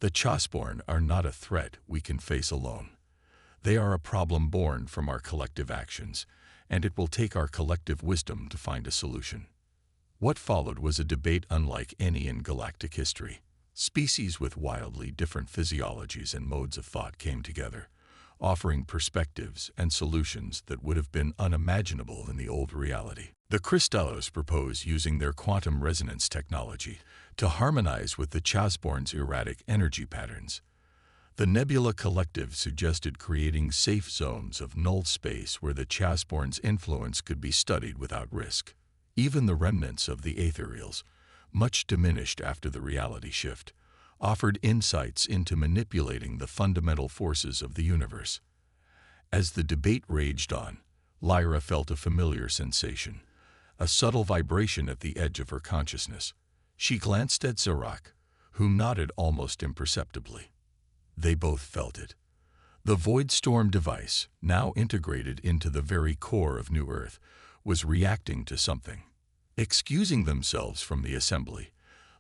A: The Chasborn are not a threat we can face alone. They are a problem born from our collective actions, and it will take our collective wisdom to find a solution. What followed was a debate unlike any in galactic history. Species with wildly different physiologies and modes of thought came together, offering perspectives and solutions that would have been unimaginable in the old reality. The Crystallos propose using their quantum resonance technology to harmonize with the Chasborn's erratic energy patterns. The Nebula Collective suggested creating safe zones of null space where the Chasborn's influence could be studied without risk. Even the remnants of the Aetherials, much diminished after the reality shift, offered insights into manipulating the fundamental forces of the universe. As the debate raged on, Lyra felt a familiar sensation, a subtle vibration at the edge of her consciousness. She glanced at Zarak, who nodded almost imperceptibly. They both felt it. The Void Storm device, now integrated into the very core of New Earth, was reacting to something. Excusing themselves from the assembly,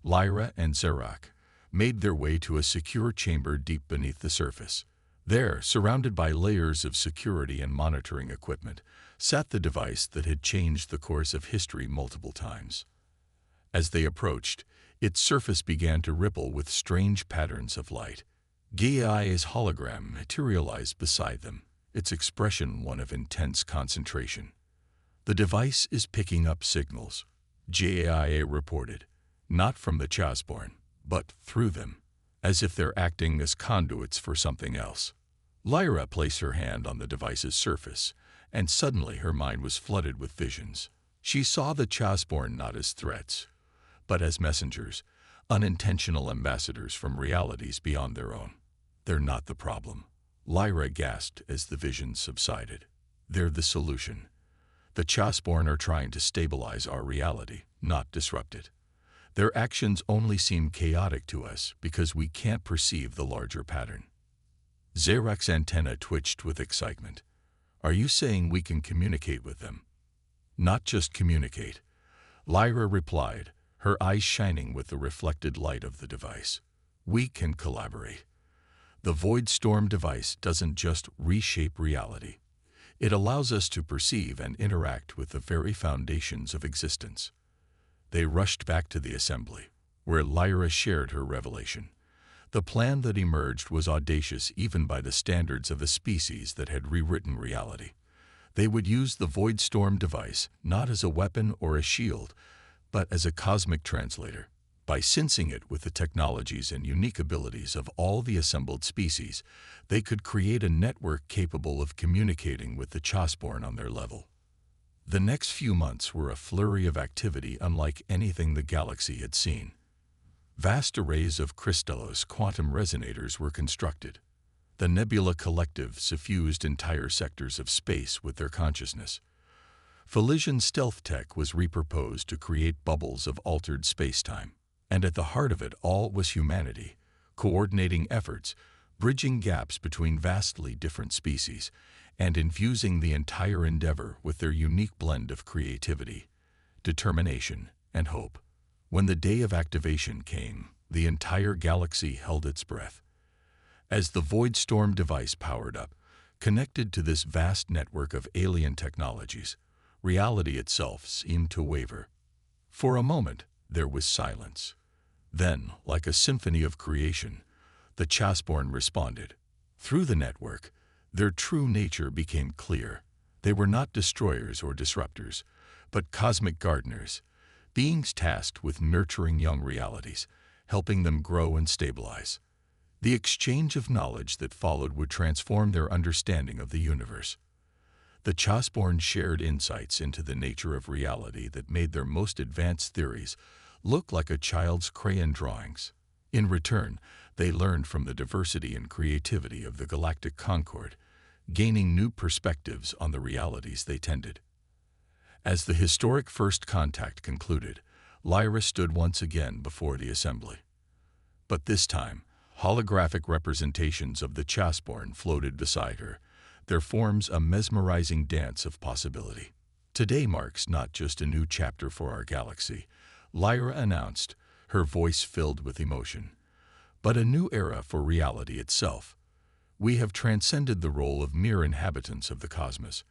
A: Lyra and Zarak made their way to a secure chamber deep beneath the surface. There, surrounded by layers of security and monitoring equipment, sat the device that had changed the course of history multiple times. As they approached, its surface began to ripple with strange patterns of light. Gaia's hologram materialized beside them, its expression one of intense concentration. "The device is picking up signals," Gaia reported, "not from the Chasborn, but through them, as if they're acting as conduits for something else." Lyra placed her hand on the device's surface, and suddenly her mind was flooded with visions. She saw the Chasborn not as threats, but as messengers, unintentional ambassadors from realities beyond their own. "They're not the problem," Lyra gasped as the visions subsided. "They're the solution. The Chasborn are trying to stabilize our reality, not disrupt it. Their actions only seem chaotic to us because we can't perceive the larger pattern." Zarak's antenna twitched with excitement. "Are you saying we can communicate with them?" "Not just communicate," Lyra replied, her eyes shining with the reflected light of the device. "We can collaborate. The Void Storm device doesn't just reshape reality. It allows us to perceive and interact with the very foundations of existence." They rushed back to the assembly, where Lyra shared her revelation. The plan that emerged was audacious even by the standards of a species that had rewritten reality. They would use the Void Storm device not as a weapon or a shield, but as a cosmic translator. By sensing it with the technologies and unique abilities of all the assembled species, they could create a network capable of communicating with the Chasborn on their level. The next few months were a flurry of activity unlike anything the galaxy had seen. Vast arrays of Crystallos quantum resonators were constructed. The Nebula Collective suffused entire sectors of space with their consciousness. Felician stealth tech was repurposed to create bubbles of altered spacetime. And at the heart of it all was humanity, coordinating efforts, bridging gaps between vastly different species, and infusing the entire endeavor with their unique blend of creativity, determination, and hope. When the day of activation came, the entire galaxy held its breath. As the Void Storm device powered up, connected to this vast network of alien technologies, reality itself seemed to waver. For a moment, there was silence. Then, like a symphony of creation, the Chasborn responded. Through the network, their true nature became clear. They were not destroyers or disruptors, but cosmic gardeners, beings tasked with nurturing young realities, helping them grow and stabilize. The exchange of knowledge that followed would transform their understanding of the universe. The Chasborn shared insights into the nature of reality that made their most advanced theories look like a child's crayon drawings. In return, they learned from the diversity and creativity of the galactic concord, gaining new perspectives on the realities they tended. As the historic first contact concluded, Lyra stood once again before the assembly. But this time, holographic representations of the Chasborn floated beside her, their forms a mesmerizing dance of possibility. Today marks not just a new chapter for our galaxy, Lyra announced, her voice filled with emotion. But a new era for reality itself. We have transcended the role of mere inhabitants of the cosmos.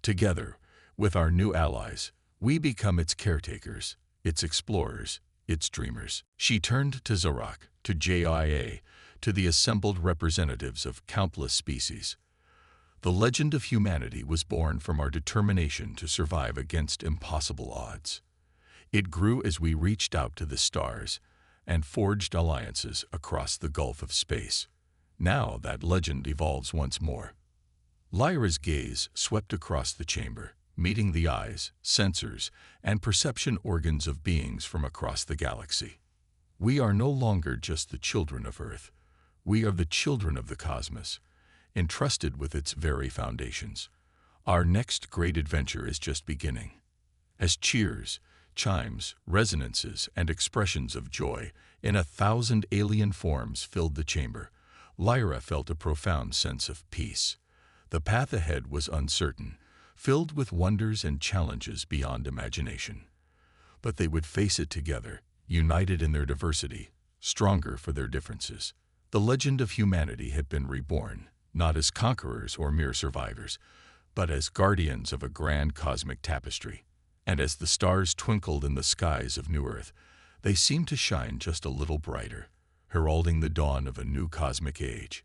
A: Together, with our new allies, we become its caretakers, its explorers, its dreamers. She turned to Zorak, to JIA, to the assembled representatives of countless species. The legend of humanity was born from our determination to survive against impossible odds. It grew as we reached out to the stars and forged alliances across the gulf of space. Now that legend evolves once more. Lyra's gaze swept across the chamber, meeting the eyes, sensors, and perception organs of beings from across the galaxy. We are no longer just the children of Earth. We are the children of the cosmos, entrusted with its very foundations. Our next great adventure is just beginning. As cheers, chimes, resonances, and expressions of joy in 1,000 alien forms filled the chamber, Lyra felt a profound sense of peace. The path ahead was uncertain, filled with wonders and challenges beyond imagination. But they would face it together, united in their diversity, stronger for their differences. The legend of humanity had been reborn, not as conquerors or mere survivors, but as guardians of a grand cosmic tapestry. And as the stars twinkled in the skies of New Earth, they seemed to shine just a little brighter, heralding the dawn of a new cosmic age.